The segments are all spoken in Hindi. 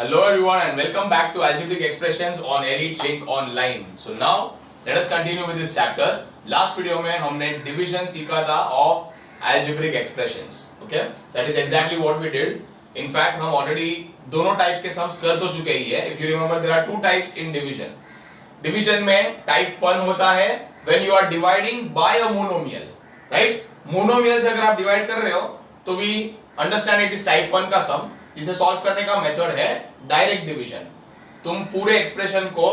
Hello everyone and welcome back to Algebraic Expressions on Elite Link Online. So now let us continue with this chapter. Last video में हमने division सीखा था of algebraic expressions. Okay, that is exactly what we did. In fact हम already दोनों type के sums कर तो चुके ही है. If you remember there are two types in division. Division में type 1 होता है when you are dividing by a monomial, right? Monomial से अगर आप divide कर रहे हो तो we understand it is type 1 का sum. इसे सॉल्व करने का मेथड है डायरेक्ट डिवीजन. तुम पूरे एक्सप्रेशन को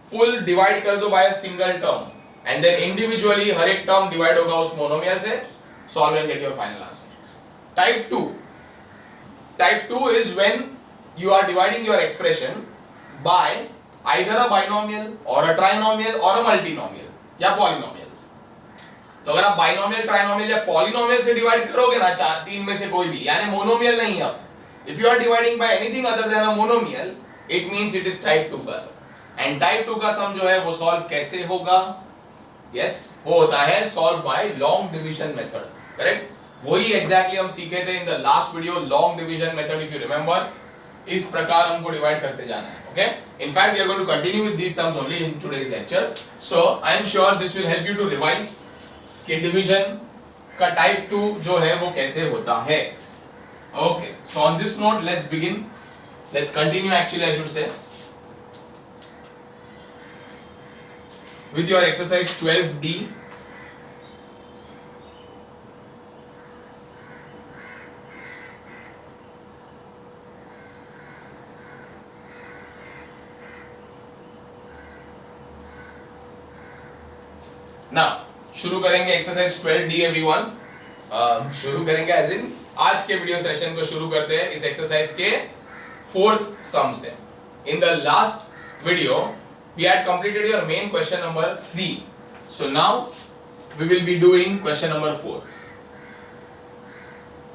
फुल डिवाइड कर दो by single term and then individually हर एक टर्म डिवाइड होगा उस मोनोमियल से. Solve and get your final answer. Type 2 is when you are dividing your expression by either a binomial or a trinomial और अ मल्टीनोमियल या पॉलिनोमियल. तो अगर आप बाइनोमियल, ट्राइनोमियल या पॉलिनोमियल से डिवाइड करोगे ना, चार तीन में से कोई भी, यानी मोनोमियल नहीं. अब if you are dividing by anything other than a monomial, it means it is type 2 का sum. And type 2 का sum जो है वो solve कैसे होगा? Yes, वो होता है solve by long division method. Correct? वही exactly हम सीखे थे in the last video, long division method if you remember. इस प्रकार हमको divide करते जाना है. Okay? In fact, we are going to continue with these sums only in today's lecture. So, I am sure this will help you to revise कि division का type 2 जो है वो कैसे होता है. Okay, so on this note, let's begin. Let's continue actually, I should say, with your exercise 12D. Now, शुरू करेंगे exercise 12D everyone. शुरू करेंगे as in आज के वीडियो सेशन को शुरू करते हैं इस एक्सरसाइज के फोर्थ सम से. In the last video we had completed your main question number 3. So now we will be doing question number 4.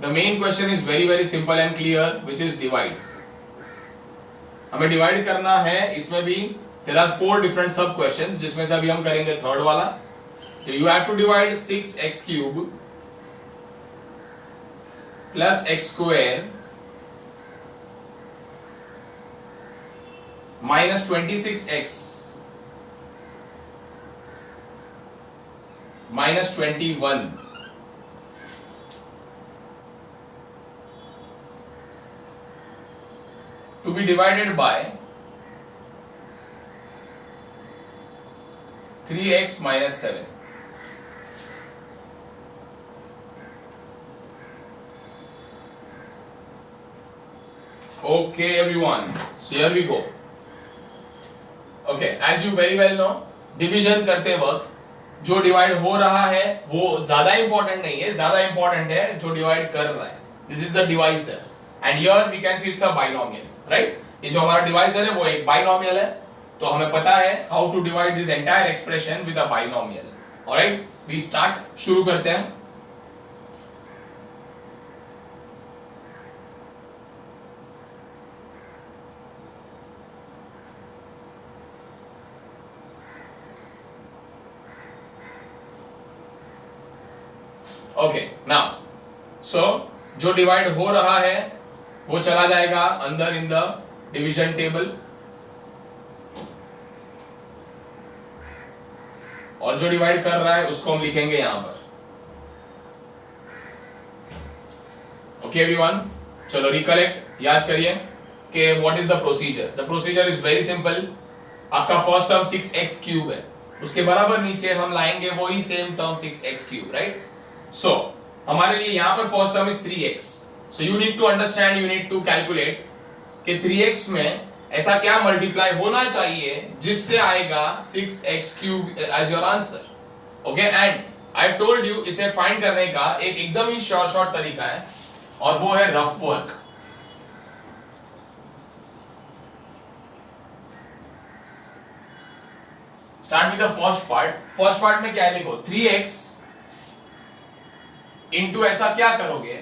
The main question is very very simple and clear, which is divide. हमें डिवाइड करना है. इसमें भी there are 4 different sub questions, जिसमें से अभी हम करेंगे थर्ड वाला. You have to divide 6x cube plus x square minus 26x minus 21 to be divided by 3x minus 7. Okay everyone, so here we go. Okay, as you very well know, division करते वक्त जो डिवाइड हो रहा है वो ज्यादा इंपॉर्टेंट नहीं है, ज्यादा इंपॉर्टेंट है जो डिवाइड कर रहा है. This is the divisor and here we can see it's a binomial, right. ये जो हमारा डिवाइजर है वो एक बाइनोमियल है, तो हमें पता है how to divide this entire expression with a binomial. Alright, we start. शुरू करते हैं. ओके, नाउ सो जो डिवाइड हो रहा है वो चला जाएगा अंदर इन द डिवीजन टेबल, और जो डिवाइड कर रहा है उसको हम लिखेंगे यहां पर. ओके एवरीवन, चलो रिकलेक्ट, याद करिए कि what is the procedure. The procedure is very simple. आपका फर्स्ट टर्म 6x क्यूब है, उसके बराबर नीचे हम लाएंगे वही same term 6x cube, right. So, हमारे लिए यहाँ पर first term is 3x. So you need to understand, you need to calculate कि 3x में ऐसा क्या मल्टीप्लाई होना चाहिए जिससे आएगा 6x cube as your answer. Okay, and I have told you इसे फाइंड करने का एक एकदम ही शॉर्ट तरीका है, और वो है rough work. Start with the first part. First part में क्या है देखो, 3x इंटू ऐसा क्या करोगे,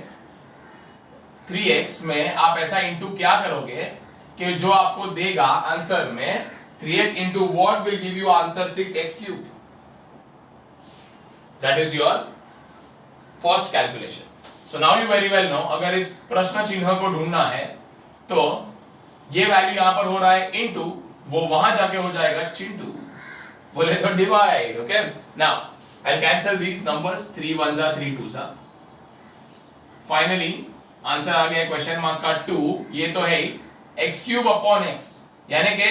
3x में आप ऐसा इंटू क्या करोगे कि जो आपको देगा आंसर में 3x into what will give you answer 6x cube. That is your first calculation. So now you very well know, अगर इस प्रश्न चिन्ह को ढूंढना है तो ये वैल्यू यहां पर हो रहा है इनटू, वो वहां जाके हो जाएगा चिंटू, बोले तो divide. Okay, now I'll cancel these numbers. 3 1s are 3 2s are. Finally answer आ गया क्वेश्चन मार्क का 2. ये तो है ही x क्यूब अपॉन x, यानी कि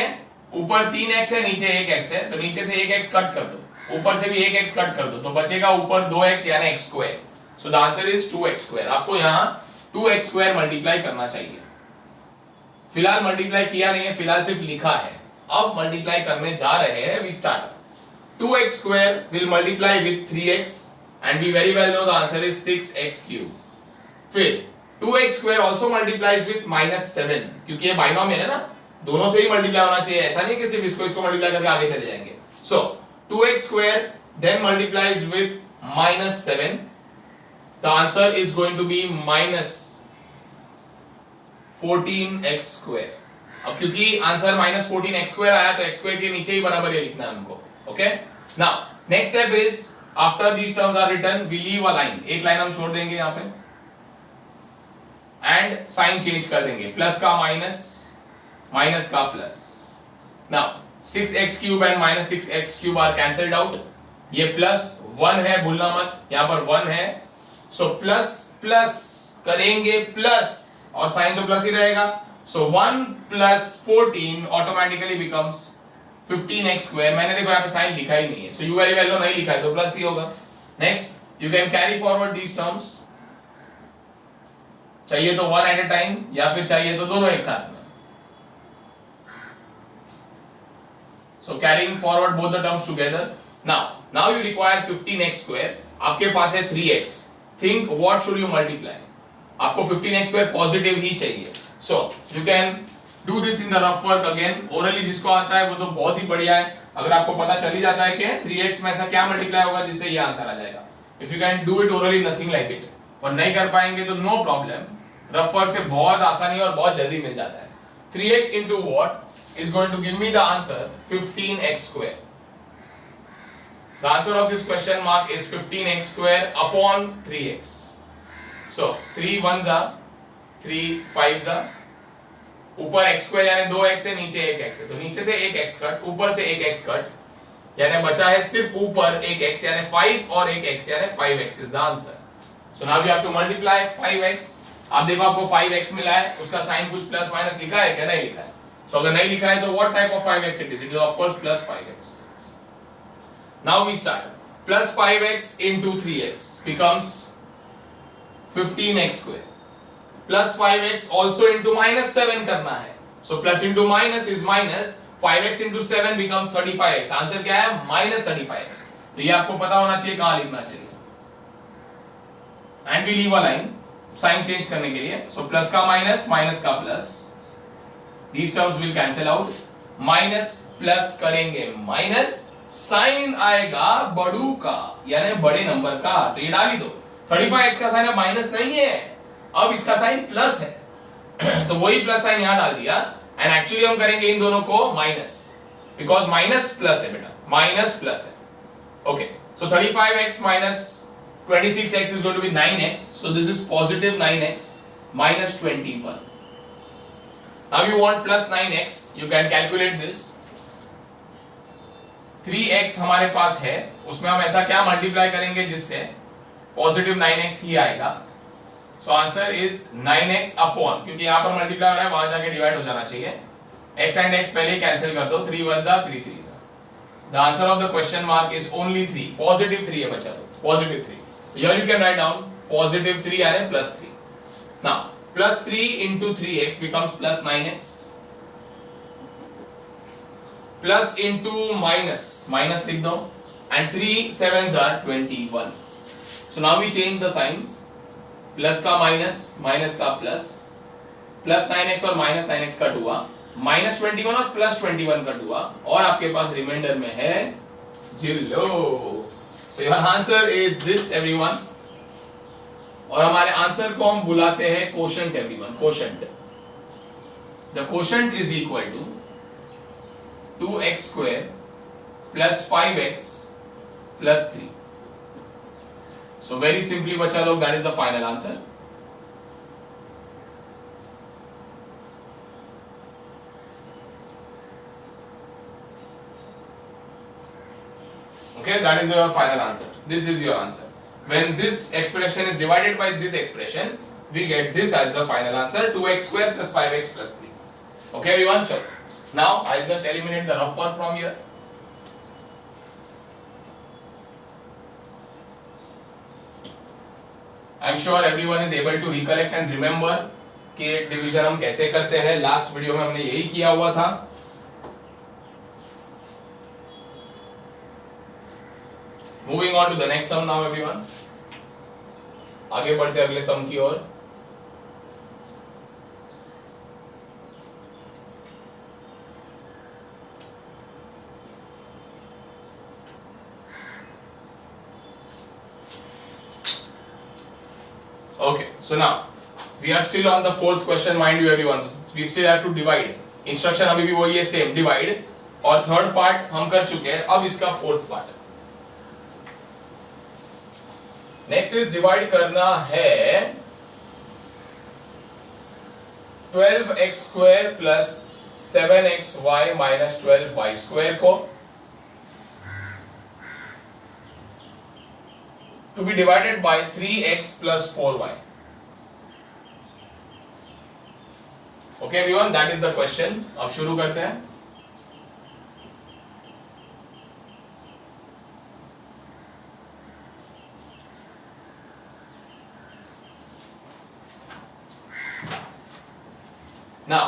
ऊपर 3x है नीचे 1x है, तो नीचे से 1x कट कर दो, ऊपर से भी 1x कट कर दो, तो बचेगा ऊपर 2x यानी x square. So the answer is 2x square. आपको यहाँ 2x स्क्वायर मल्टीप्लाई करना चाहिए. फिलहाल मल्टीप्लाई किया नहीं है, फिलहाल सिर्फ लिखा है. अब मल्टीप्लाई करने जा रहे हैं. We start. 2x square will multiply with 3x and we very well know the answer is 6x cube. फिर 2x square also multiplies with -7, क्योंकि ये बाइनोमियल है ना, दोनों से ही मल्टीप्लाई होना चाहिए, ऐसा नहीं कि सिर्फ इसको मल्टीप्लाई करके आगे चले जाएंगे. So 2x square then multiplies with -7. The answer is going to be -14x square. अब क्योंकि आंसर -14x square आया तो x square के नीचे ही बराबर ये लिखना है हमको. Okay, now next step is after these terms are written we leave a line. एक लाइन हम छोड़ देंगे यहाँ पे and साइन चेंज कर देंगे, प्लस का माइनस, माइनस का plus. now 6x cube and -6x cube are cancelled out. ये प्लस 1 है, भूलना मत, यहाँ पर 1 है, so प्लस प्लस करेंगे प्लस और साइन तो प्लस ही रहेगा. so 1 plus 14 automatically becomes 15x square. मैंने देखो यहाँ पे साइन लिखा ही नहीं है, so you very well know नहीं लिखा है तो प्लस ही होगा. Next you can carry forward these terms. चाहिए तो one at a time या फिर चाहिए तो दोनों एक साथ में. so carrying forward both the terms together. now you require 15x square. आपके पास है 3x. think what should you multiply. आपको 15x square पॉजिटिव ही चाहिए. so you can do this in the rough work again. orally जिसको आता है वो तो बहुत ही बढ़िया है. अगर आपको पता चल ही जाता है कि 3x में ऐसा क्या मल्टीप्लाई होगा जिससे ये आंसर आ जाएगा. if you can do it orally nothing like it. और नहीं कर पाएंगे तो no problem. रफ वर्क से बहुत आसानी और बहुत जल्दी मिल जाता है. 3x into what is going to give me the answer 15x square. The answer of this question mark is 15x square upon 3x. so 3 1s are 3 5s are, ऊपर x स्क्वायर यानी 2x है, नीचे 1x है, तो नीचे से 1x कट, ऊपर से 1x कट, यानी बचा है सिर्फ ऊपर 1x यानी 5 और 1x यानी 5x is the answer. so now we have to multiply 5x. आप देखो आपको 5x मिला है, उसका साइन कुछ प्लस माइनस लिखा है क्या? नहीं लिखा है. so अगर नहीं लिखा है तो what type of 5x it is? it is of course plus 5x. now we start. plus 5x into 3x becomes 15x square. plus 5x also into -7 करना है. so plus into minus is minus. 5x into 7 becomes 35x. Answer क्या है? -35x. तो ये आपको पता होना चाहिए कहाँ लिखना चाहिए. and we leave a line sign change करने के लिए. so प्लस का माइनस, माइनस का plus, these terms will cancel out. Minus plus करेंगे माइनस, साइन आएगा बड़ू का यानी बड़े नंबर का, तो ये डाल ही दो. 35x का साइन अब माइनस नहीं है, अब इसका साइन प्लस है तो वही प्लस साइन यहां डाल दिया. एंड एक्चुअली हम करेंगे इन दोनों को माइनस, बिकॉज माइनस प्लस है बेटा, माइनस प्लस है. Okay, so 35x minus 26x is going to be 9x. so this is positive 9x minus 21. now you want plus 9x. you can calculate this. 3x हमारे पास है, उसमें हम ऐसा क्या मल्टीप्लाई करेंगे जिससे पॉजिटिव 9x ही आएगा. so answer is 9x upon, क्योंकि यहाँ पर मल्टीप्लाई हो रहा है, वहां जाके डिवाइड हो जाना चाहिए. x and x पहले ही कैंसिल कर दो. 3 1s are 3 3s are. the answer of the question mark is only 3. Positive 3 है बच्चा, तो positive 3. here you can write down positive 3 यानी plus 3. now plus 3 into 3x becomes plus 9x. Plus into minus, minus लिख दो, and 3 7s are 21. so now we change the signs. Plus का माइनस, माइनस का प्लस, प्लस 9x और माइनस 9x कट हुआ, माइनस 21 और प्लस 21 कट हुआ, और आपके पास रिमाइंडर में है 0. so your answer is this everyone. और हमारे आंसर को हम बुलाते हैं quotient everyone. Quotient, the quotient is equal to 2x square plus 5x plus 3. so very simply बच्चा लोग, that is the final answer. Okay, that is your final answer. This is your answer. When this expression is divided by this expression, we get this as the final answer, 2x square plus 5x plus 3. Okay everyone, chalo. Now I just eliminate the rough one from here. I am sure everyone is able to recollect and remember कि डिवीजन हम कैसे करते हैं. लास्ट वीडियो में हमने यही किया हुआ था. Moving on to the next sum now everyone. आगे बढ़ते अगले सम की ओर. Okay, so now we are still on the fourth question, mind you everyone. We still have to divide. Instruction अभी भी वही है, सेम डिवाइड. और थर्ड पार्ट हम कर चुके हैं. अब इसका fourth part. Next is divide करना है 12x square plus 7xy minus 12y square को to be divided by 3x plus 4y. Okay everyone, that is the question. अब शुरू करते हैं. Now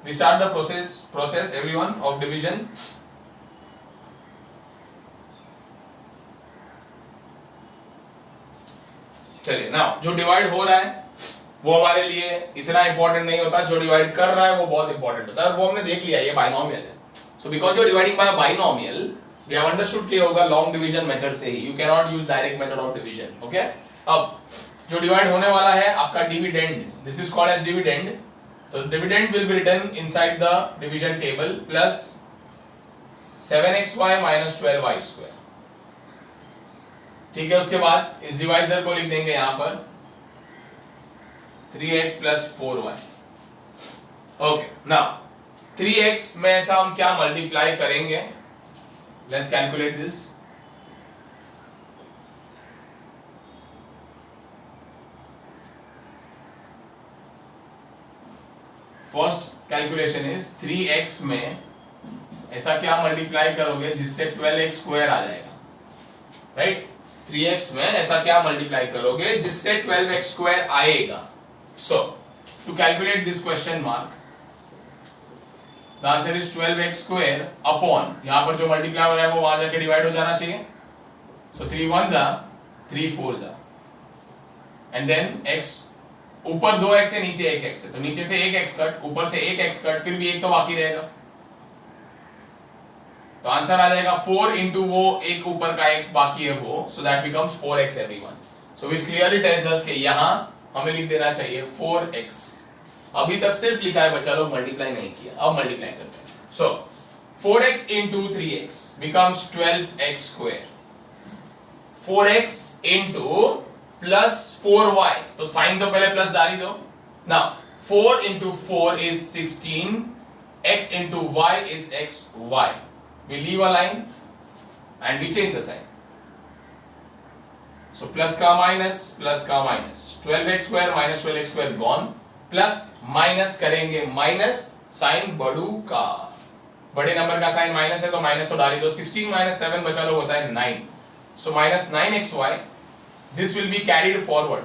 we start the process everyone of division. चलिए नाउ जो डिवाइड हो रहा है वो हमारे लिए इतना इंपॉर्टेंट नहीं होता. जो डिवाइड कर रहा है वो बहुत इंपॉर्टेंट होता है. वो हमने देख लिया, ये बाइनोमियल है. So because you are dividing by binomial, we have understood कि होगा लॉन्ग डिवीजन मेथड से ही. You can not use direct method of division. Okay, अब जो डिवाइड होने वाला है आपका dividend, this is called as dividend. तो dividend will be written inside the division table plus 7xy minus 12y square. ठीक है, उसके बाद इस डिवाइजर को लिख देंगे यहां पर 3x plus 4y. Okay, now 3x में ऐसा हम क्या मल्टीप्लाई करेंगे. Let's calculate this. First calculation is 3x में ऐसा क्या मल्टीप्लाई करोगे जिससे 12x स्क्वायर आ जाएगा. राइट, 3x में ऐसा क्या मल्टीप्लाई करोगे जिससे 12x स्क्वायर आएगा. So to calculate this question mark, the answer is 12x square upon, यहां पर जो मल्टीप्लाई हो रहा है वो वहां जाके डिवाइड हो जाना चाहिए. सो 3 1 जा 3 4 जा एंड देन x, ऊपर 2x है नीचे 1x है, तो नीचे से 1x कट, ऊपर से 1x कट, फिर भी एक तो बाकी रहेगा. तो आंसर आ जाएगा 4 इंटू वो एक ऊपर का x बाकी है वो, so that becomes 4x everyone. So which clearly tells us कि यहां हमें लिख देना चाहिए 4x. अभी तक सिर्फ लिखा है बच्चा लोग, मल्टीप्लाई नहीं किया. अब मल्टीप्लाई करते हैं. सो 4x into 3x becomes 12x square. 4x into plus 4y, तो साइन तो पहले प्लस डाल ही दो. Now 4 into 4 is 16, x into y is xy. We leave a line and we change the sign. So plus का minus, 12x square minus 12x square gone, plus minus करेंगे minus साइन बड़ू का, बड़े नंबर का साइन माइनस है तो माइनस तो डाल दो. 16 minus 7 बचा लो होता है 9. So minus 9xy. This will be carried forward.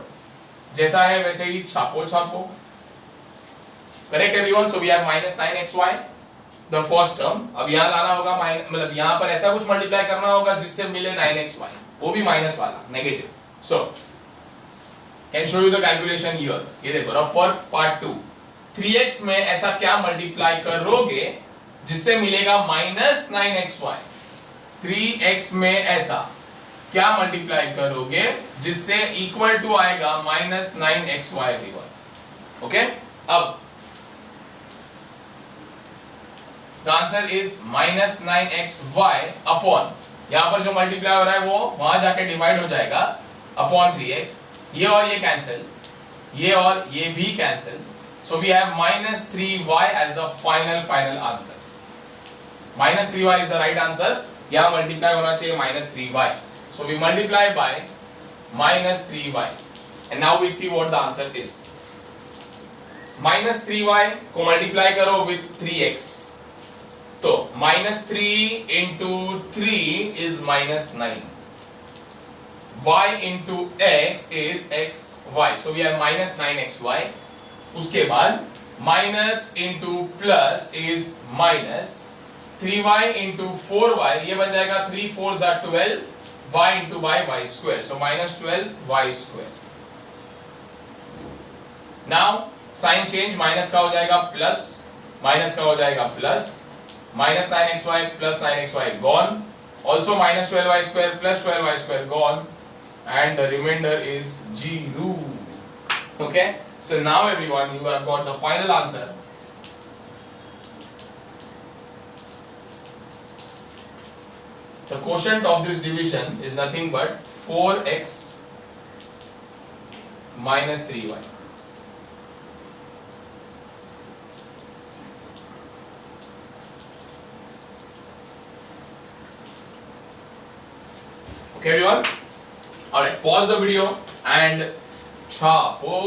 जैसा है वैसे ही छापो. Correct everyone? So we have minus 9xy. The first term. अब यहां लाना होगा, मतलब यहां पर ऐसा कुछ मल्टीप्लाई करना होगा जिससे मिले 9xy, वो भी माइनस वाला negative. So can show you the calculation here. ये देखो रफ वर्क पार्ट 2. 3x में ऐसा क्या मल्टीप्लाई करोगे जिससे मिलेगा माइनस 9xy. 3x में ऐसा क्या मल्टीप्लाई करोगे जिससे इक्वल टू आएगा माइनस 9xy एवरीवन. ओके, अब The answer is minus 9xy upon, यहां पर जो मल्टीप्लाई हो रहा है वो वहां जाके डिवाइड हो जाएगा अपॉन 3x. ये और ये कैंसिल, ये और ये भी cancel. So we have minus 3y as the final answer. -3y is the right answer. यहाँ मल्टीप्लाई होना चाहिए -3y. So we multiply by -3y and now we see what the answer is. -3y को मल्टीप्लाई करो with 3x, तो -3 into 3 is -9. y into x is xy, so we have -9xy. उसके बाद minus into plus is minus 3y into 4y, ये बन जाएगा 3 4 12, y इंटू y स्क्वायर, सो -12y square. Now sine change, minus का हो जाएगा प्लस, माइनस का हो जाएगा plus, -9xy plus 9xy gone, also -12y square plus 12y square gone, and the remainder is 0. Okay, so now everyone, you have got the final answer. The quotient of this division is nothing but 4x minus 3y. Okay everyone? Alright, pause the video and chapo.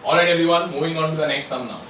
Alright everyone, moving on to the next sum now.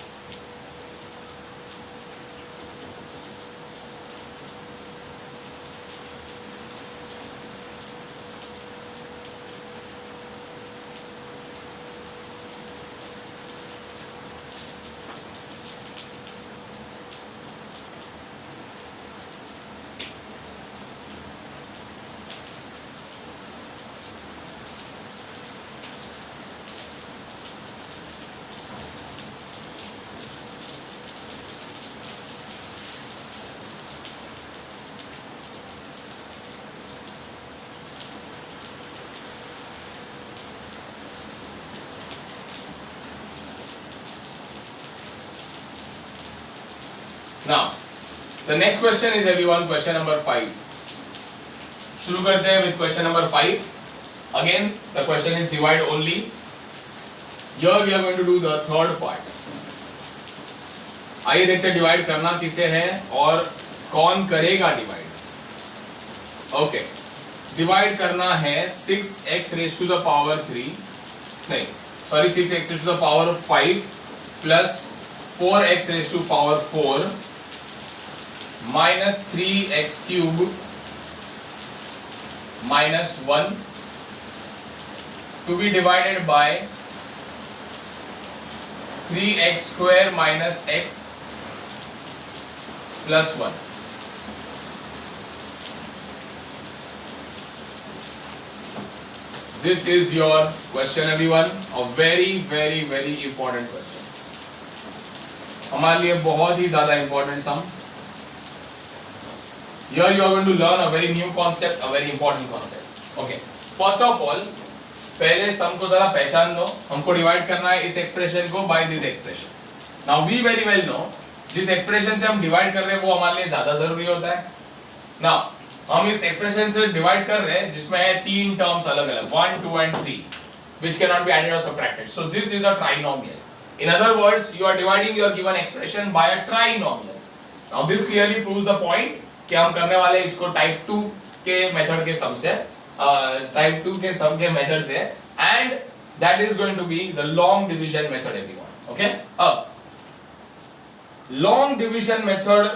Now, the next question is everyone question number 5. शुरू करते हैं with question number 5. Again, the question is divide only. Here we are going to do the third part. आइए देखते हैं डिवाइड करना किसे है और कौन करेगा डिवाइड. ओके, डिवाइड करना है 6x raised to the power 3, नहीं sorry 6x raised to the power 5 plus 4x raised to power 4 minus 3x cube minus 1 to be divided by 3x square minus x plus 1. This is your question everyone, a very very very important question. हमारे लिए बहुत ही ज़्यादा important sum. Here you are going to learn a very new concept, a very important concept. Okay. First of all, पहले सम को जरा पहचान लो. हमको डिवाइड करना है इस एक्सप्रेशन को by this expression. Now we very well know जिस एक्सप्रेशन से हम डिवाइड कर रहे हैं वो हमारे लिए ज्यादा जरूरी होता है. Now हम इस एक्सप्रेशन से डिवाइड कर रहे हैं जिसमें है तीन टर्म्स अलग अलग 1, 2 and 3 which cannot be added or subtracted. So this is a trinomial. In other words, you are dividing your given expression by a trinomial. Now this clearly proves the point कि हम करने वाले इसको टाइप 2 के मेथड के सम से, टाइप 2 के सम के मेथड से, and that is going to be the long division method everyone. Okay, अब लॉन्ग डिवीजन मेथड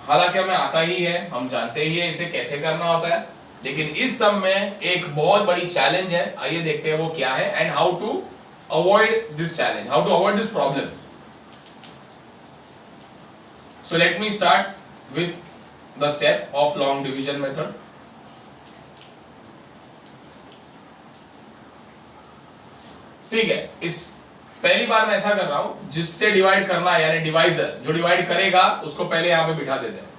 हालांकि हमें आता ही है, हम जानते ही है इसे कैसे करना होता है, लेकिन इस सम में एक बहुत बड़ी चैलेंज है. आइए देखते हैं वो क्या है and how to avoid this challenge, how to avoid this problem. So let me start with the step of long division method. ठीक है, इस पहली बार मैं ऐसा कर रहा हूं जिससे डिवाइड करना है, यानी डिवाइजर जो डिवाइड करेगा उसको पहले यहां पे बिठा देते हैं,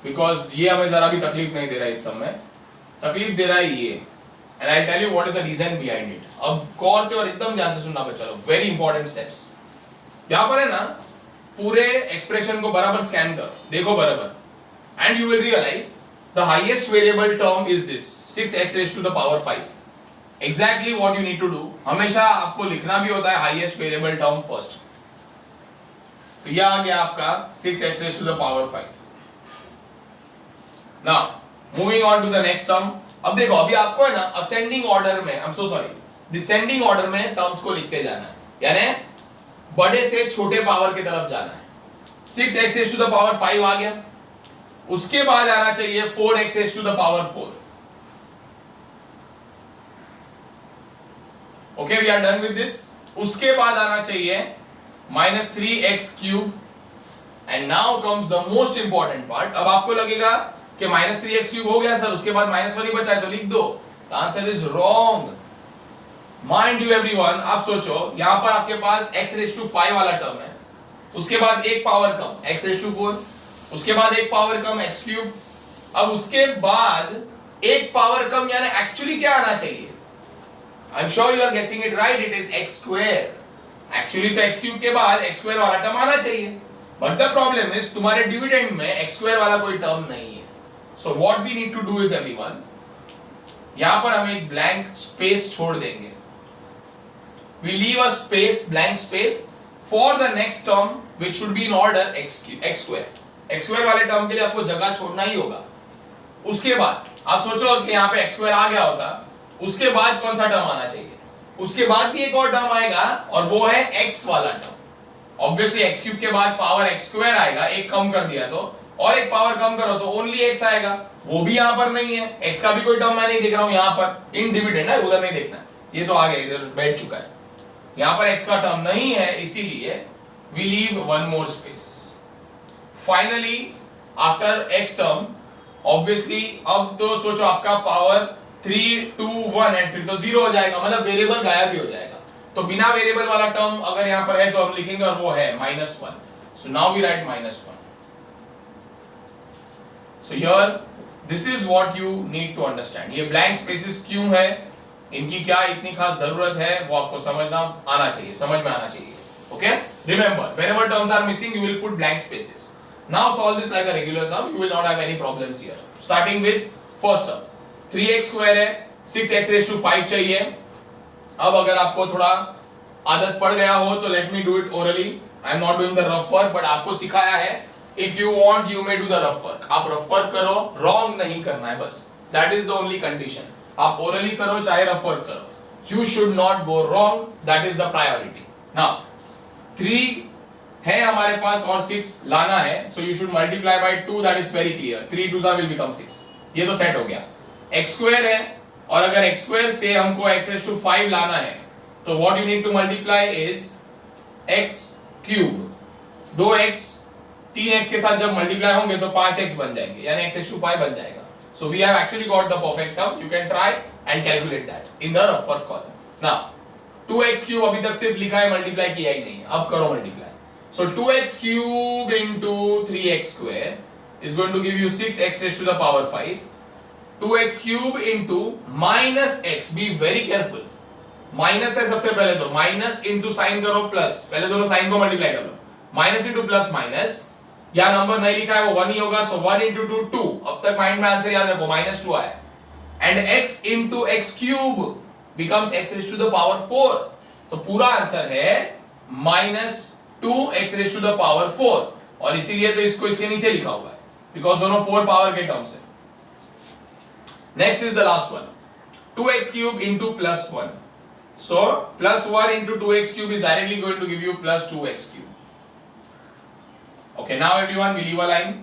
बिकॉज ये हमें जरा भी तकलीफ नहीं दे रहा है इस सम में. तकलीफ दे रहा है ये, and I tell you what is the reason behind it. अब गौर से और एकदम ध्यान से सुनना बच्चा लोग, वेरी इंपॉर्टेंट स्टेप्स। यहां पर है ना, पूरे एक्सप्रेशन को बराबर स्कैन कर, देखो बराबर, and you will realise the highest variable term is this 6x raise to the power 5। Exactly what you need to do, हमेशा आपको लिखना भी होता है हाईएस्ट वेरिएबल टर्म फर्स्ट। तो यह आ गया आपका 6x raise to the power 5। Now moving on to the next term. अब देखो, अभी आपको है ना असेंडिंग ऑर्डर में, I am so sorry, descending order में टर्म्स को लिखते जाना है, यानी बड़े से छोटे पावर की तरफ जाना है। 6x raise to the power 5 आ गया, उसके बाद आना चाहिए 4x raise to the power 4। Okay, we are done with this. उसके बाद आना चाहिए -3x cube, and now comes the most important part. अब आपको लगेगा कि -3x क्यूब हो गया सर, उसके बाद -1 ही बचा है तो लिख दो। The answer is wrong. Mind you everyone, आप सोचो यहां पर आपके पास x रेज़ टू 5 वाला टर्म है, उसके बाद एक पावर कम x रेज़ टू 4, उसके बाद एक पावर कम x क्यूब, अब उसके बाद एक पावर कम, यानी एक्चुअली क्या आना चाहिए? I am sure you are guessing it right, it is x square. Actually तो x क्यूब के बाद x स्क्वायर वाला टर्म आना चाहिए, बट द प्रॉब्लम इज तुम्हारे डिविडेंड में x स्क्वायर वाला कोई टर्म नहीं है। So what we need to do is everyone, यहां पर हम एक ब्लैंक स्पेस छोड़ देंगे। We leave a space, blank space for the next term which should be in order x square. x square वाले टर्म के लिए आपको जगह छोड़ना ही होगा। उसके बाद आप सोचो कि यहाँ पे x स्क्वायर आ गया होता, उसके बाद कौन सा टर्म आना चाहिए? उसके बाद भी एक और टर्म आएगा और वो है x वाला टर्म। ऑब्वियसली x क्यूब के बाद पावर x स्क्वायर आएगा, एक कम कर दिया तो, और एक पावर कम करो तो ओनली x आएगा, वो भी यहाँ पर नहीं है। x का भी कोई टर्म मैं नहीं देख रहा हूँ यहाँ पर, इन डिविडेंड है, उधर नहीं देखना, ये तो आ गया, इधर बैठ चुका है। यहाँ पर x का टर्म नहीं है, इसीलिए we leave one more space. Finally, after x term, obviously अब तो सोचो आपका पावर 3, 2, 1 एंड फिर तो 0 हो जाएगा, मतलब वेरिएबल गायब भी हो जाएगा। तो बिना वेरिएबल वाला टर्म अगर यहाँ पर है तो हम लिखेंगे, और वो है -1. So now we write -1. So here this is what you need to understand. ये blank spaces क्यों है, इनकी क्या इतनी खास जरूरत है, वो आपको समझना आना चाहिए, समझ में आना चाहिए। Okay? Remember, whenever terms are missing, you will put blank spaces. Now solve this like a regular sum. You will not have any problems here. Starting with first term, 3x square है, 6x raised to 5 चाहिए। अब अगर आपको थोड़ा आदत पड़ गया हो तो let me do it orally. I am not doing the rough work, but आपको सिखाया है। If you want, you may do the rough work. आप rough work करो, wrong नहीं करना है बस। That is the only condition. आप orally करो चाहे rough work करो, you should not go wrong. That is the priority. Now 3 है हमारे पास और 6 लाना है, so you should multiply by 2. That is very clear. 3 2s will become 6. ये तो सेट हो गया। x स्क्वायर है, और अगर x स्क्वायर से हमको x raised to 5 लाना है तो what you need to multiply is x cube. 2x 3x के साथ जब मल्टीप्लाई होंगे तो 5x बन जाएंगे, यानी x raised to 5 बन जाएगा। So we have actually got the perfect term. You can try and calculate that in the rough work column. Now 2x cube अभी तक सिर्फ लिखा है, मल्टीप्लाई किया ही नहीं है, अब करो multiply. So 2x cube into 3x square is going to give you 6x raised to the power 5. 2x cube into minus x, be very careful. Minus है सबसे पहले, तो माइनस इंटू साइन करो प्लस, पहले दोनों साइन को मल्टीप्लाई कर लो, माइनस इंटू प्लस माइनस, या नंबर नहीं लिखा है वो 1 ही होगा, सो 1 इंटू 2 2। अब तक माइंड में आंसर याद रखो, -2 आया, and x into x cube becomes x raised to the power 4. तो पूरा आंसर है -2x raised to the power 4, और इसीलिए तो इसको इसके नीचे लिखा हुआ है, बिकॉज दोनों 4 पावर के टर्म्स है। Next is the last one, 2x cube into +1. So +1 into 2x cube is directly going to give you +2x cube. Okay, now everyone we leave a line.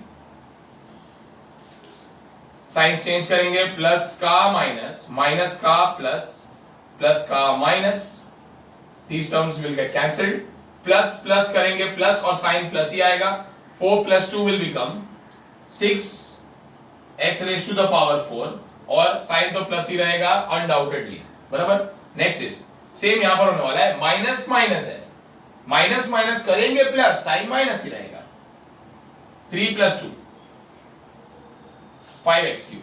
Science change करेंगे, प्लस का माइनस, माइनस का प्लस, प्लस का minus, these terms will get cancelled. Plus plus करेंगे प्लस, और साइन प्लस ही आएगा, 4 + 2 will become 6x raised to the power 4, और साइन तो प्लस ही रहेगा अनडाउटेडली, बराबर। नेक्स्ट इज सेम यहां पर होने वाला है, माइनस माइनस है, माइनस माइनस करेंगे प्लस, साइन माइनस ही रहेगा, 3 + 2 5x क्यूब,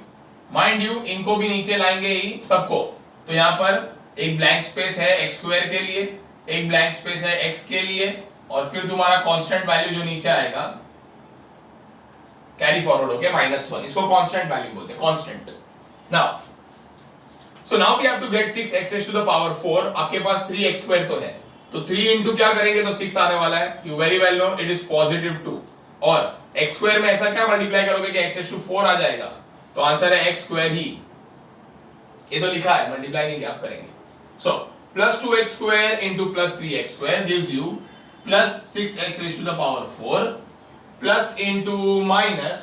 माइंड यू इनको भी नीचे लाएंगे ही सबको, तो यहां पर एक ब्लैंक स्पेस है एक्स स्क्वायर के लिए, एक ब्लैंक स्पेस है एक्स के लिए, और फिर तुम्हारा कांस्टेंट वैल्यू जो नीचे आएगा कैरी फॉरवर्ड होके -1, इसको कांस्टेंट वैल्यू बोलते हैं, constant. Now so now we have to get 6x raised to the power 4। आपके पास 3x स्क्वायर तो है, तो 3 इंटू क्या करेंगे तो 6 आने वाला है, you very well know it is +2, और x स्क्वायर में ऐसा क्या मल्टीप्लाई करोगे कि x raised to 4 आ जाएगा, तो आंसर है x स्क्वायर ही, ये तो लिखा है, मल्टीप्लाई नहीं आप करेंगे। सो +2x square into +3x square gives you +6x raised to the power 4 plus into minus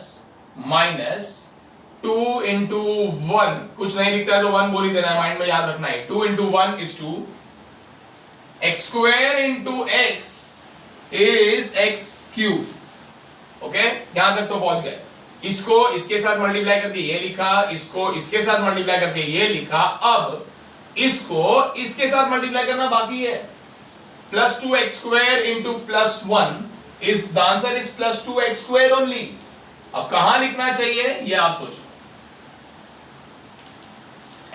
2 into 1, कुछ नहीं लिखता है तो 1 बोल ही देना है, माइंड में याद रखना है। 2 into 1 is 2, x square into x is x cube. Okay, यहां तक तो पहुंच गए। इसको इसके साथ मल्टीप्लाई करके ये लिखा, इसको इसके साथ मल्टीप्लाई करके ये लिखा, अब इसको इसके साथ मल्टीप्लाई करना बाकी है। +2x square into +1 is the answer is +2x square only. अब कहां लिखना चाहिए ये आप सोचो,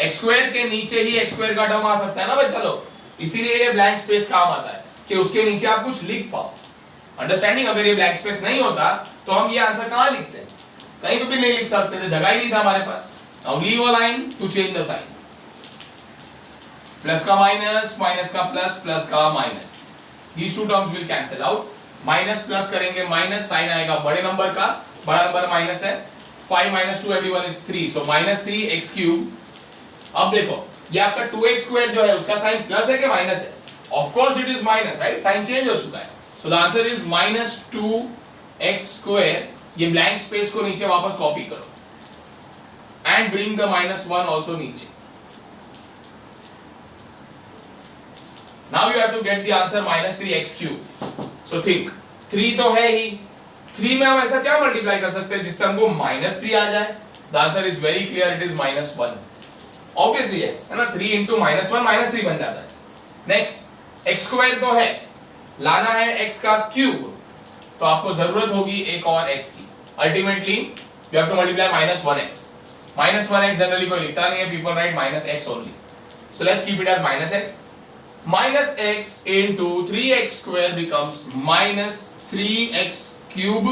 x स्क्वायर के नीचे ही x स्क्वायर का टर्म आ सकता है ना बच्चा लोग, इसीलिए ये ब्लैंक स्पेस काम आता है कि उसके नीचे आप कुछ लिख पाओ। अंडरस्टैंडिंग? अगर ये ब्लैंक स्पेस नहीं होता तो हम ये आंसर कहां लिखते हैं, कहीं पे भी नहीं लिख सकते थे, जगह ही नहीं था हमारे पास। Now leave a line to change the sign, plus का माइनस, माइनस का प्लस, प्लस का minus, these two terms will cancel out. Minus plus करेंगे माइनस, साइन आएगा बड़े नंबर का, बड़ा नंबर माइनस है, 5 - 2 everyone is 3, so -3x cube. अब देखो ये आपका 2x स्क्वायर जो है उसका साइन प्लस है कि माइनस है? Of course it is minus, right, sign change हो चुका है, so the answer is -2x square. ये ब्लैंक स्पेस को नीचे वापस कॉपी करो एंड ब्रिंग द -1 आल्सो नीचे। Now you have to get the answer -3x cube. So think 3 तो है ही, 3 में हम ऐसा क्या मल्टीप्लाई कर सकते हैं जिससे हमको -3 आ जाए? The answer is very clear, it is -1, obviously yes, है ना। 3 इंटू -1 -3 बन जाता है। नेक्स्ट x स्क्वायर तो है, लाना है x का क्यूब, तो आपको जरूरत होगी एक और x की। Ultimately you have to multiply -1x। -1x generally कोई लिखता नहीं है, people write -x only, so let's keep it as -x। -x into 3x square becomes -3x cube.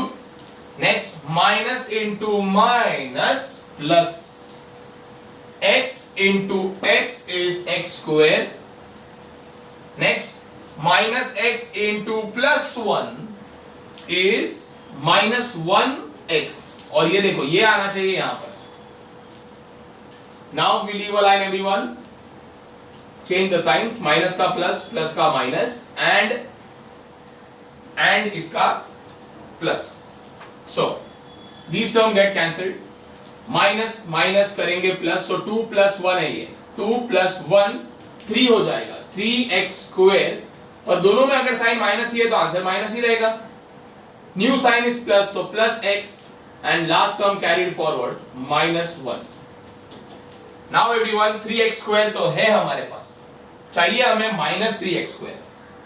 Next, minus into minus plus x into x is x square. Next, minus x into plus 1 is -1x, और ये देखो ये आना चाहिए यहां पर। Now we leave a line everyone. Change the signs, minus का प्लस, प्लस का माइनस, एंड इसका plus. So these term get cancelled, minus minus करेंगे प्लस, सो 2 + 1 है ये, 2 + 1 3 हो जाएगा, 3x स्क्वायर, और दोनों में अगर साइन माइनस ही है तो आंसर माइनस ही रहेगा। New sign is plus, so +x, and last term carried forward -1। Now everyone 3x square तो है हमारे पास, चाहिए हमें -3x स्क्वायर।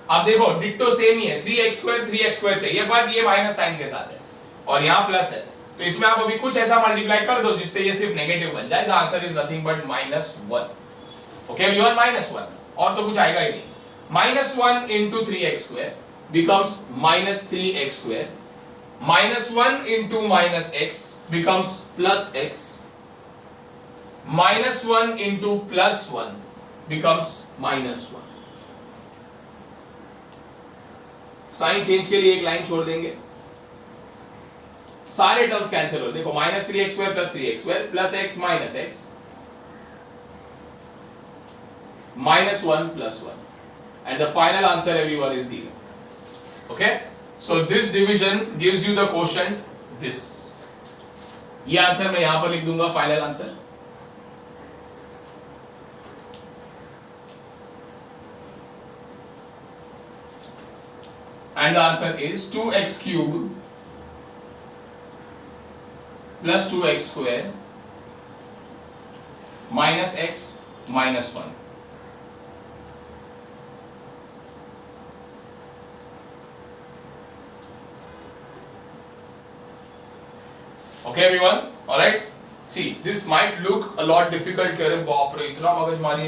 अब देखो डिट्टो सेम ही है, 3x स्क्वायर चाहिए, बट ये माइनस साइन के साथ है और यहाँ प्लस है, तो इसमें आप अभी कुछ ऐसा मल्टीप्लाई कर दो जिससे ये सिर्फ नेगेटिव बन जाए। The answer is nothing but -1। Okay everyone, -1, और तो कुछ आएगा ही नहीं। -1 into 3x square becomes -3x square, -1 into -x becomes +x, -1 into +1 becomes -1। Sign change के लिए एक लाइन छोड़ देंगे, सारे टर्म्स कैंसिल हो। देखो -3x square + 3x square + x - x, -1 + 1, and the final answer everyone is 0. Okay, so this division gives you the quotient this. ये आंसर मैं यहां पर लिख दूंगा, final answer. And the answer is 2x cube plus 2x square minus x minus 1. Okay everyone, all right. See this might look a lot difficult कि अरे बाप रे इतना मगजमारी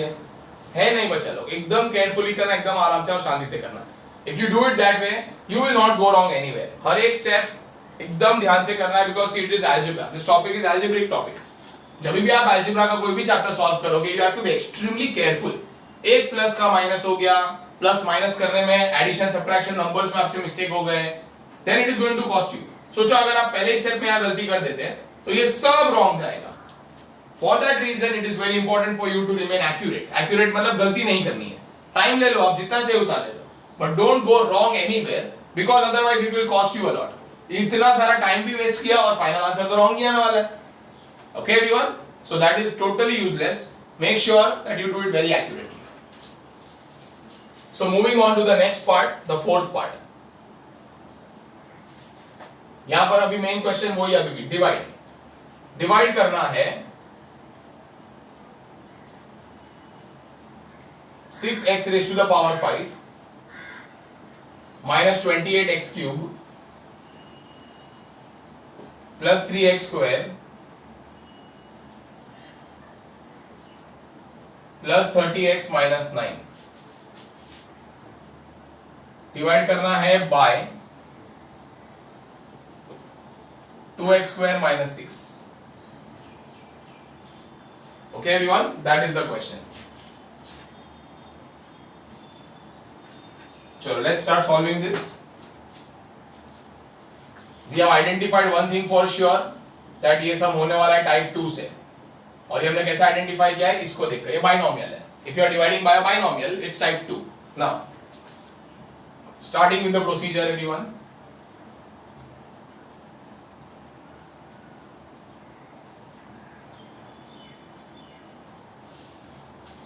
है नहीं बच्चा लोग, एकदम केयरफुली करना, एकदम आराम से और शांति से करना। If you do it that way you will not go wrong anywhere. हर एक स्टेप एकदम ध्यान से करना है, because it is algebra, this topic is algebraic topic. जब भी आप अलजेब्रा का कोई भी चैप्टर सॉल्व करोगे you have to be extremely careful. एक प्लस का माइनस हो गया, प्लस माइनस करने में एडिशन सब्ट्रैक्शन नंबर्स में आपसे मिस्टेक हो गए, then it is going to cost you. सोचो अगर आप पहले स्टेप में यहां गलती कर देते हैं तो ये सब रॉन्ग जाएगा। For that reason it is very important for you to remain accurate. Accurate मतलब गलती नहीं करनी है, टाइम ले लो, आप जितना चाहिए उतना ले लो, but don't go wrong anywhere because otherwise it will cost you a lot. इतना सारा टाइम भी वेस्ट किया और फाइनल आंसर तो रॉन्ग ही आने वाला है। Okay everyone, so that is totally useless. Make sure that you do it very accurately. So moving on to the next part, the fourth part. यहां पर अभी मेन क्वेश्चन वही अभी भी डिवाइड करना है 6x raised to the power 5 minus 28x cube plus 3x square plus 30x minus 9 divide करना है bye 2x square minus 6. Okay everyone, that is the question. चलो let's start solving this. We have identified one thing for sure that ये सब होने वाला है टाइप 2 से, और ये हमने कैसे आइडेंटिफाई किया है इसको देखकर, ये बाइनोमियल है. If you are dividing by a binomial, it's type 2. Now, starting with the procedure everyone.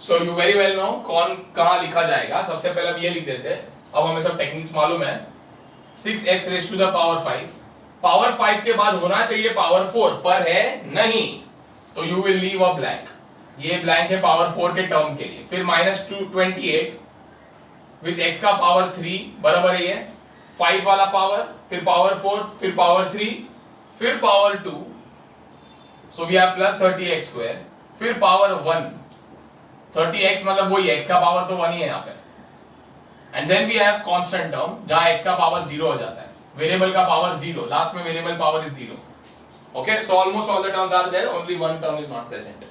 So you very well know कौन कहाँ लिखा जाएगा. सबसे पहले हम ये लिख देते हैं, अब हमें सब टेक्निक्स मालूम है. 6x raise to the power 5, power 5 के बाद होना चाहिए पावर 4, पर है नहीं, तो you will leave a blank. ये ब्लैंक है पावर 4 के टर्म के लिए. फिर -228 विथ x का पावर 3 बराबर है ये 5 वाला पावर, फिर पावर 4, फिर पावर 3, फिर power 2. So we have plus 30x square, फिर पावर 1. 30x मतलब वही x का पावर तो 1 ही है यहाँ पे. And then we have constant term जहाँ x का पावर 0 हो जाता है, वेरिएबल का पावर 0, लास्ट में variable power is 0. Okay, so almost all the terms are there, only one term is not present.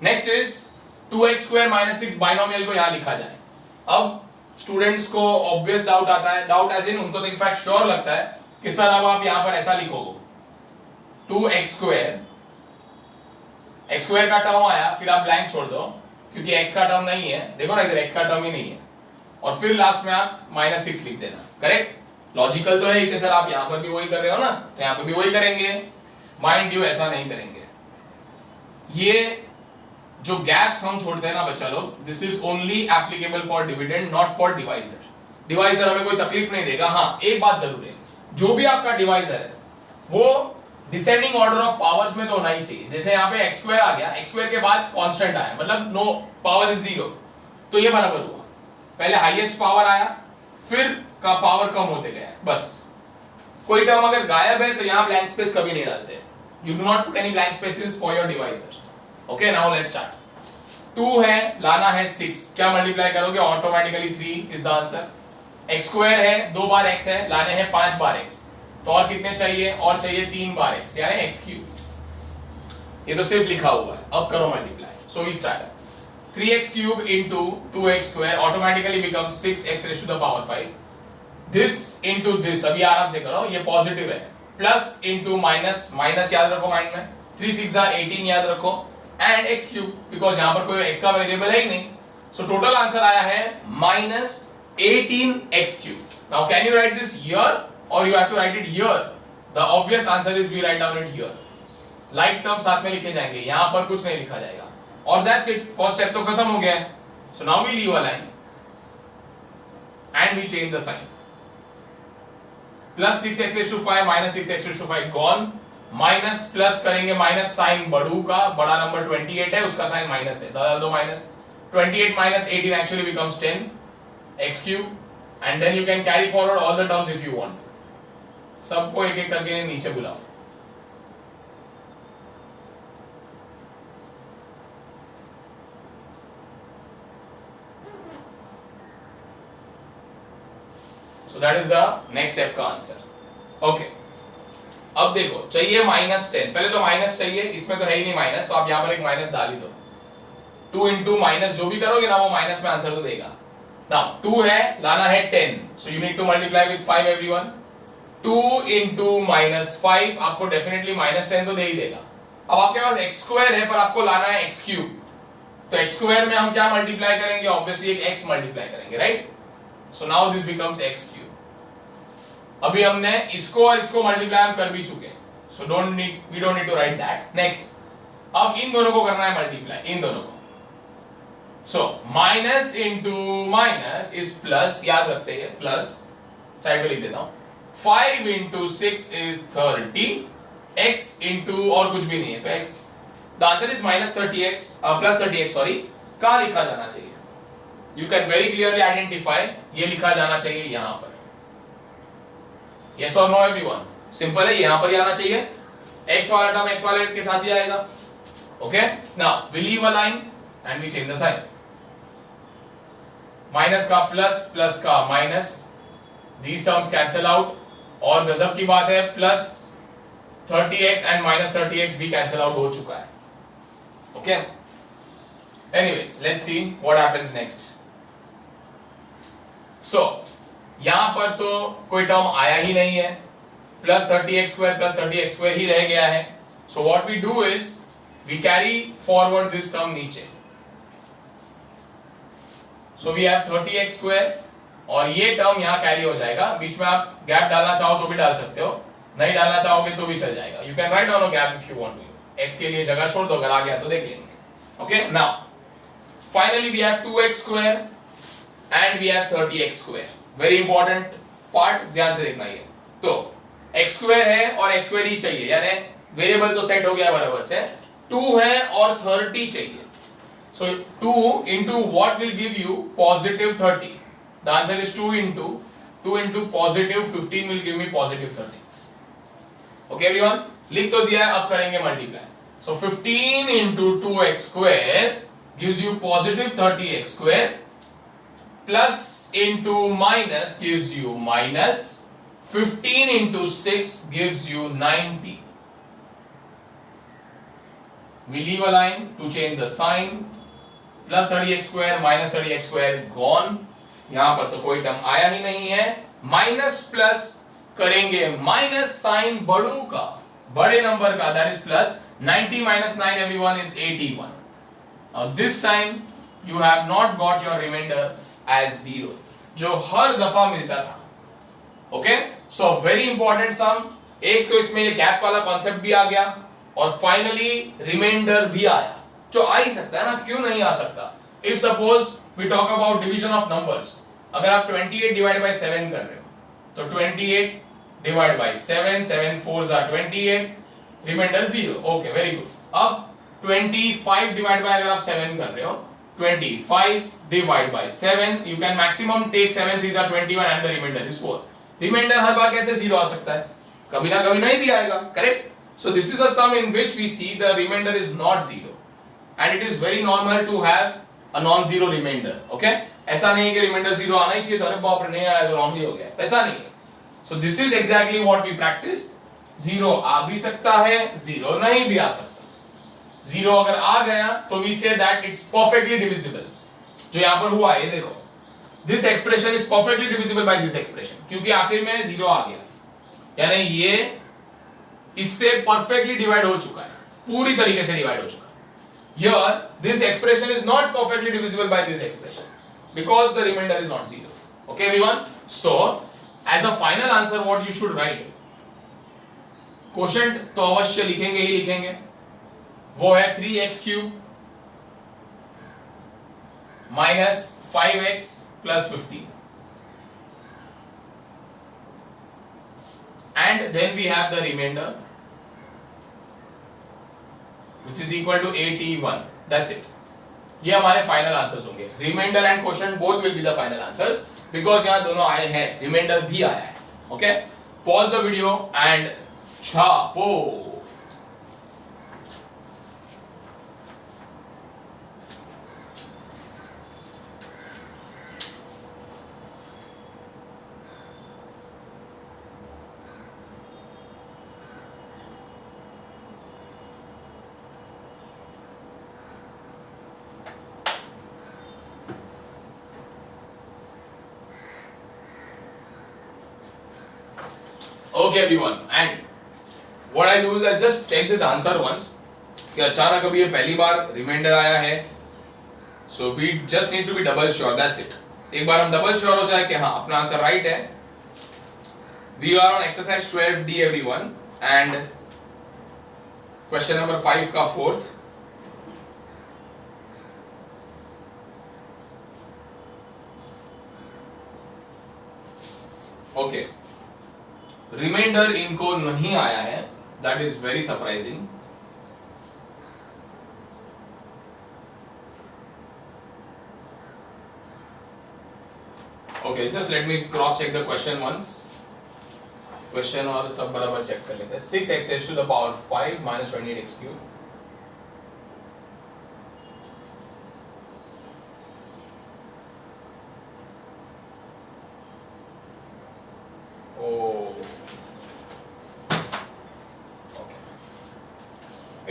Next is 2x square minus 6 binomial को यहाँ लिखा जाए. अब स्टूडेंट्स को ऑब्वियस डाउट आता है, डाउट एज इन उनको तो इनफैक्ट श्योर लगता है कि सर अब आप यहाँ पर ऐसा लिखोगे 2x स्क्वायर, x स्क्वायर का टर्म आया, फिर आप ब्लैंक छोड़ दो क्योंकि x का टर्म नहीं है, देखो ना इधर x का टर्म ही नहीं है, और फिर लास्ट में आप -6 लिख देना. करेक्ट, लॉजिकल तो है कि सर आप यहाँ पर भी वही कर रहे हो ना, तो यहाँ पर भी वही करेंगे. माइंड यू ऐसा नहीं करेंगे. ये जो गैप्स हम छोड़ते हैं ना बच्चा लोग, this is only applicable for dividend, not for divisor. Divisor हमें कोई तकलीफ नहीं देगा. हाँ, एक बात जरूर है, जो भी आपका डिवाइजर है वो डिसेंडिंग ऑर्डर ऑफ पावर्स में तो होना ही चाहिए. जैसे यहाँ पे x स्क्वायर आ गया, x स्क्वायर के बाद कांस्टेंट आया, मतलब नो पावर इज 0, तो ये बराबर हुआ. पहले हाईएस्ट पावर आया, फिर का पावर कम होते गया. बस कोई टर्म अगर गायब है तो यहाँ ब्लैंक स्पेस कभी नहीं डालते. You do not put any blank spaces for your divisor. Okay, now let's start. 2 है, लाना है 6, क्या मल्टीप्लाई करोगे? Automatically 3 is the answer. x square है, 2 बार x है, लाने हैं 5 बार x, तो और कितने चाहिए? और चाहिए 3 बार x, यानी x क्यूब. ये तो सिर्फ लिखा हुआ है, अब करो multiply. So we start. 3x cube into 2x square automatically becomes 6x raise to the power 5. This into this, अभी आराम से करो, ये पॉजिटिव है. प्लस इनटू माइनस, माइनस याद रखो माइंड में, 3 6 18 याद रखो, एंड x क्यूब, बिकॉज यहां पर कोई x का वेरिएबल है ही नहीं. सो टोटल आंसर आया है -18x cube. Now can you right this here or you have to write it here? The obvious answer is we write down it here. Like terms साथ में लिखे जाएंगे, यहाँ पर कुछ नहीं लिखा जाएगा. और that's it, first step तो खत्म हो गया है. So now we leave a line and we change the sign. Plus 6x raised to 5 minus 6x raised to 5 gone. Minus plus करेंगे, माइनस साइन बड़ू का, बड़ा नंबर 28 है, उसका साइन माइनस है, डाल दो minus. 28 minus 18 actually becomes 10x cube, and then you can carry forward all the terms if you want. सबको एक एक करके नीचे बुलाओ. सो that is the next step का आंसर। ओके, अब देखो चाहिए -10, पहले तो माइनस चाहिए, इसमें तो है ही नहीं माइनस, तो आप यहां पर एक माइनस डाल ही दो। 2 इंटू माइनस जो भी करोगे ना वो माइनस में आंसर तो देगा। नाउ 2 है, लाना है 10, so you need to multiply with 5 everyone. 2 into -5 आपको डेफिनेटली -10 तो दे ही देगा। अब आपके पास x स्क्वायर है पर आपको लाना है x क्यूब, तो x स्क्वायर में हम क्या मल्टीप्लाई करेंगे, ऑब्वियसली एक x मल्टीप्लाई करेंगे, right. So now this becomes x cube. अभी हमने इसको और इसको मल्टीप्लाई हम कर भी चुके हैं, so we don't need to write that. Next, अब इन दोनों को करना है मल्टीप्लाई, इन दोनों को। So minus into minus is plus, याद रखते हैं प्लस, साइड पे लिख देता हूं। 5 इंटू 6 इज 30, x इंटू और कुछ भी नहीं है तो x, the answer is -30x plus 30x, sorry. कहां लिखा जाना चाहिए, you can very clearly identify, ये लिखा जाना चाहिए यहां पर। यस और नो एवरीवन, सिंपल है, यहां पर ही आना चाहिए। x वाला टर्म x वाले के साथ ही आएगा। Okay, now we leave a line and we change the sign. Minus का प्लस, प्लस का minus, these terms cancel out, और गजब की बात है प्लस 30x एंड -30x भी कैंसिल आउट हो चुका है। Okay, anyways let's see what happens next. So यहां पर तो कोई टर्म आया ही नहीं है, प्लस 30x² ही रह गया है। So what we do is we carry forward this term नीचे। सो वी हैव 30x², और ये टर्म यहां कैरी हो जाएगा। बीच में आप गैप डालना चाहो तो भी डाल सकते हो, नहीं डालना चाहोगे तो भी चल जाएगा। You can write down a gap if you want to, x के लिए जगह छोड़ दो, अगर आ गया तो देख लेंगे। Okay, now finally we have 2x² and we have 30x²। Very important part, ध्यान से देखना ये। तो x² है और x² ही चाहिए, यानी वेरिएबल तो सेट हो गया बराबर से। 2 है और 30 चाहिए। So 2 into what will give you +30? The answer is 2 into +15 will give me +30. Okay everyone, लिख तो दिया है, अब करेंगे multiply. So 15 into 2x² gives you +30x², plus into minus gives you minus, 15 into 6 gives you 90. We leave a line to change the sign. Plus 30x² minus 30x² gone, यहां पर तो कोई टर्म आया ही नहीं है। माइनस प्लस करेंगे, माइनस साइन बड़ू का, बड़े नंबर का, that is plus 90 - 9 everyone is 81. Now this time you have not got your remainder as 0, जो हर दफा मिलता था। ओके, सो वेरी इंपॉर्टेंट सम। एक तो इसमें ये गैप वाला कॉन्सेप्ट भी आ गया, और फाइनली रिमाइंडर भी आया, जो आ ही सकता है ना, क्यों नहीं आ सकता। If suppose we talk about division of numbers, अगर आप 28 डिवाइड बाय 7 कर रहे हो, तो 28 divide by 7, 7 4s are 28, remainder 0। Okay, very good. अब 25 डिवाइड बाय, अगर आप 7 कर रहे हो, 25 divide by 7, you can maximum take 7 3s are 21 and the remainder is 4। Remainder हर बार कैसे 0 आ सकता है, कभी ना कभी नहीं भी आएगा, correct. So this is a sum in which we see the remainder is not 0, and it is very normal to have a non-zero remainder. Okay, ऐसा नहीं है कि रिमाइंडर 0 आना ही चाहिए, तो अरे बाप रे नहीं आया तो रॉन्ग ही हो गया, ऐसा नहीं है। So this is exactly what we practice. 0 आ भी सकता है, 0 नहीं भी आ सकता। 0 अगर आ गया तो we say that it's perfectly divisible. जो यहाँ पर हुआ ये देखो, this expression is perfectly divisible by this expression, क्योंकि आखिर में 0 आ गया, यानी ये इससे perfectly डिवाइड हो चुका है, पूरी तरीके से डिवाइड हो चुका है। Here, this expression is not perfectly divisible by this expression because the remainder is not 0. Okay, everyone? So, as a final answer, what you should write? Quotient तो अवश्य लिखेंगे ही लिखेंगे, वो है 3x³ minus 5x plus 15. And then we have the remainder, which is equal to 81. That's it. ये हमारे फाइनल आंसर्स होंगे। Remainder and quotient both will be the final answers, because यहाँ दोनों आए हैं, रिमाइंडर भी आया है। Okay, pause the video and छापो। Okay everyone, and what I do is I just check this answer once कि अचानक अभी ये पहली बार रिमाइंडर आया है, so we just need to be double sure, that's it. एक बार हम डबल श्योर हो जाए कि हाँ अपना आंसर राइट है. We are on exercise 12D everyone and question number 5 का fourth. ओके, रिमाइंडर इनको नहीं आया है, that is very surprising. Okay, just let me cross check the question once. Question और सब बराबर चेक कर लेते हैं. 6x raised to the power 5 minus 28x cube.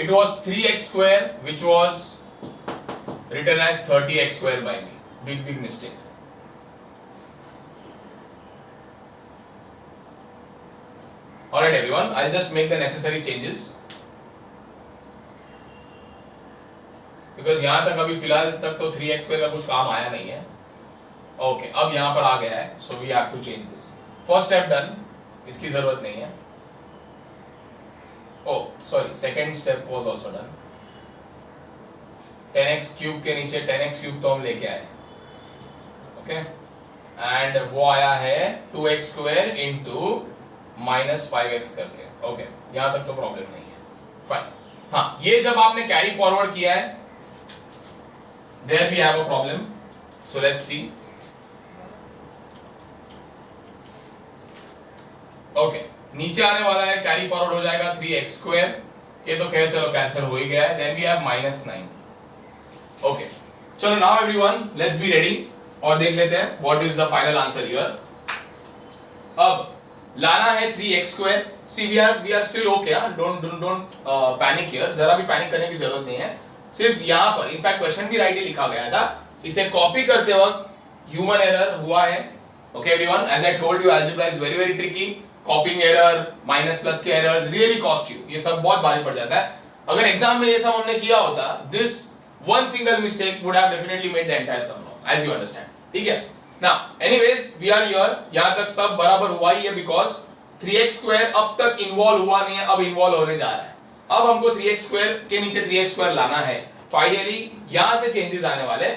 It was 3x square which was written as 30x square by me. Big mistake. Alright everyone, I'll just make the necessary changes. Because यहाँ तक अभी फिलहाल तक तो 3x square का कुछ काम आया नहीं है. Okay, अब यहाँ पर आ गया है, so we have to change this. First step done, इसकी जरूरत नहीं है. Oh, sorry, second step was also done. 10x cube के नीचे 10x cube तो हम लेके आए, okay? And वो आया है 2x square into minus 5x करके, okay? यहाँ तक तो प्रॉब्लम नहीं है, fine. हाँ, ये जब आपने कैरी फॉरवर्ड किया है, there we have a problem. So let's see. Okay. नीचे आने वाला है, कैरी फॉरवर्ड हो जाएगा 3x स्क्वायर. ये तो खैर चलो कैंसिल हो ही गया है. Then we have -9. ओके, चलो now everyone let's be ready और देख लेते हैं what is the final answer here. अब लाना है 3x square. See we are still okay, don't panic here. जरा भी पैनिक करने की जरूरत नहीं है. सिर्फ यहाँ पर इनफैक्ट क्वेश्चन भी राइट ही लिखा गया था. इसे कॉपी करते वक्त ह्यूमन एरर हुआ है. Okay everyone, as I told you algebra is very tricky. Copying error, minus plus के एरर्स रियली कॉस्ट यू. ये सब बहुत भारी पड़ जाता है. अगर एग्जाम में ये सब हमने किया होता, this one single mistake would have definitely made the entire sum wrong, as you understand. ठीक है ना. Anyways we are here. यहां तक सब बराबर हुआ ही है बिकॉज 3x स्क्वायर अब तक इन्वॉल्व हुआ नहीं है, अब इन्वॉल्व होने जा रहा है. अब हमको 3x स्क्वायर के नीचे 3x स्क्वायर लाना है, तो आइडियली यहां से चेंजेस आने वाले.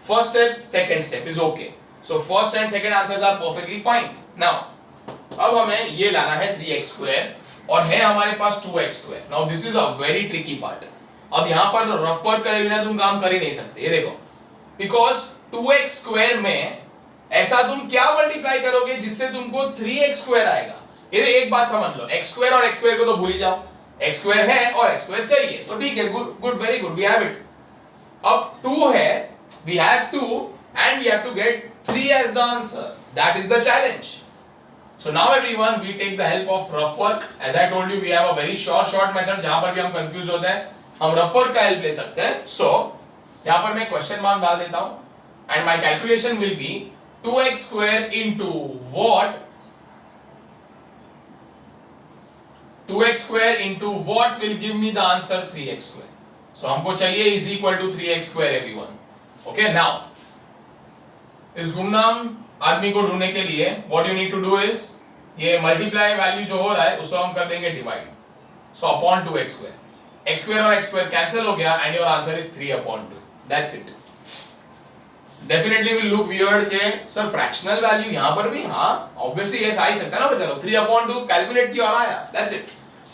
First step, second step is okay. So first and second answers are perfectly fine. Now अब हमें ये लाना है 3x स्क्वायर और है हमारे पास 2x square. Now this is a very tricky part. अब यहां पर रफ वर्क करे बिना तुम काम कर ही नहीं सकते. ये देखो, बिकॉज 2x स्क्वायर में ऐसा तुम क्या मल्टीप्लाई करोगे जिससे तुमको 3x स्क्वायर आएगा. ये एक बात समझ लो, x स्क्वायर और x स्क्वायर को तो भूल ही जाओ. x स्क्वायर है और x स्क्वायर चाहिए, तो ठीक है, good very good, we have it. अब 2 है, we have 2 and we have to get 3 as the answer. That is the challenge. So now everyone we take the help of rough work. As I told you we have a very short method जहां पर भी हम कंफ्यूज होते हैं हम rough work का हेल्प ले सकते हैं. So यहां पर मैं क्वेश्चन मार्क डाल देता हूं and my calculation will be 2x square into what? 2x square into what will give me the answer 3x square. So हमको चाहिए is equal to 3x square everyone. Okay, now इस गुमनाम आदमी को ढूंढने के लिए what you need to do is ये मल्टीप्लाई वैल्यू जो हो रहा है उसको हम कर देंगे divide. So upon 2x square. x square और x स्क्वायर कैंसिल हो गया and your answer is 3 upon 2. That's it. Definitely will look weird के सर फ्रैक्शनल वैल्यू यहां पर भी. हां ऑब्वियसली ये आ ही सकता है ना बच्चा लोग. 3 अपॉन 2 कैलकुलेट किया और आया. That's it.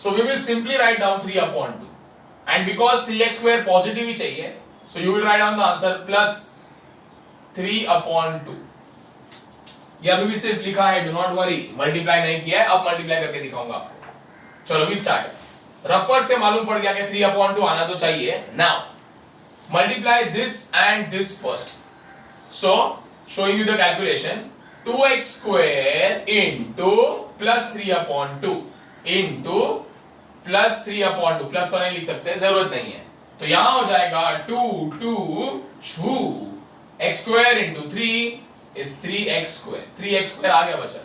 So we will simply write down 3 upon 2 and because 3x square positive ही चाहिए so you will write down the answer plus 3 upon 2. ये अभी भी सिर्फ लिखा है, डू नॉट वरी, मल्टीप्लाई नहीं किया है. अब मल्टीप्लाई करके दिखाऊंगा आपको. चलो वी स्टार्ट. रफ वर्क से मालूम पड़ गया कि 3 अपॉन 2 आना तो चाहिए. Now multiply this and this first. So showing you the calculation, 2x square into plus 3 upon 2 into plus 3 upon 2. Plus तो नहीं लिख सकते, जरूरत नहीं है. तो यहां हो जाएगा 2 x square into 3 is 3x square. 3x square आ गया बच्चा.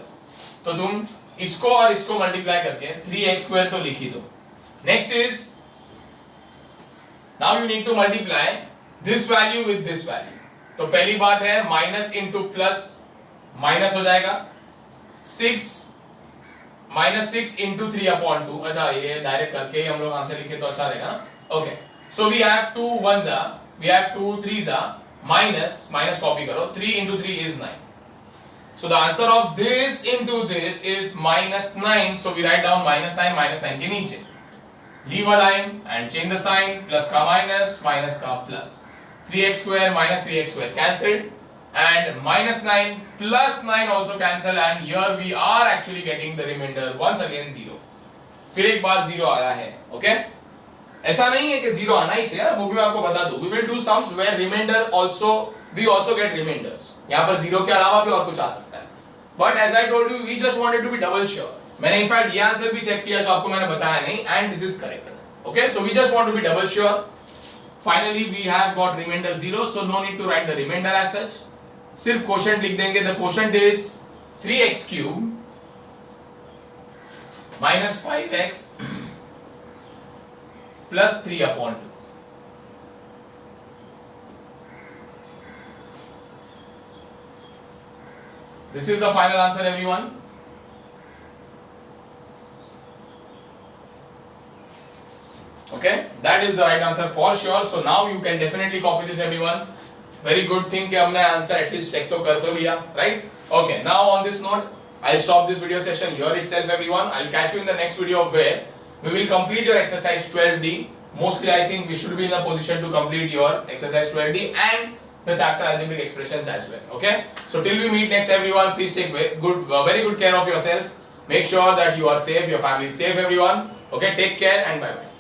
तो तुम इसको और इसको मल्टीप्लाई करके 3x स्क्वायर तो लिख ही दो. Next is now you need to multiply this value with this value. तो पहली बात है माइनस इंटू प्लस, माइनस हो जाएगा 6 -6 इंटू 3/2. अच्छा ये डायरेक्ट करके ही हम लोग आंसर लिखे तो अच्छा रहेगा ना. Okay so we have 2 1s we have 2 3s minus minus copy करो 3 into 3 is 9. So the answer of this into this is -9. So we write down -9 के नीचे leave a line and change the sign. Plus का minus, minus का plus. 3x square minus 3x square cancelled and -9 plus 9 also cancel and here we are actually getting the remainder once again 0. फिर एक बार 0 आया है. Okay? ऐसा नहीं है कि 0 आना ही चाहिए, वो भी मैं आपको बता दूं. We will do sums where remainder also we also get remainders. यहाँ पर 0 के अलावा भी और कुछ आ सकता है. But as I told you, we just wanted to be double sure. मैंने इनफैक्ट ये आंसर भी चेक किया जो आपको मैंने बताया नहीं and this is correct. Okay, so we just want to be double sure. Finally, we have got remainder 0, so no need to write the remainder as such. सिर्फ quotient लिख देंगे. The quotient is 3x cube minus 5x plus 3/2. This is the final answer, everyone. Okay, that is the right answer for sure. So now you can definitely copy this, everyone. Very good thing कि हमने answer at least check तो कर तो लिया, right? Okay, now on this note, I'll stop this video session here itself, everyone. I'll catch you in the next video where we will complete your exercise 12D. Mostly, I think we should be in a position to complete your exercise 12D and the chapter algebraic expressions as well. Okay, so till we meet next, everyone, please take very good care of yourself. Make sure that you are safe, your family is safe, everyone. Okay, take care and bye bye.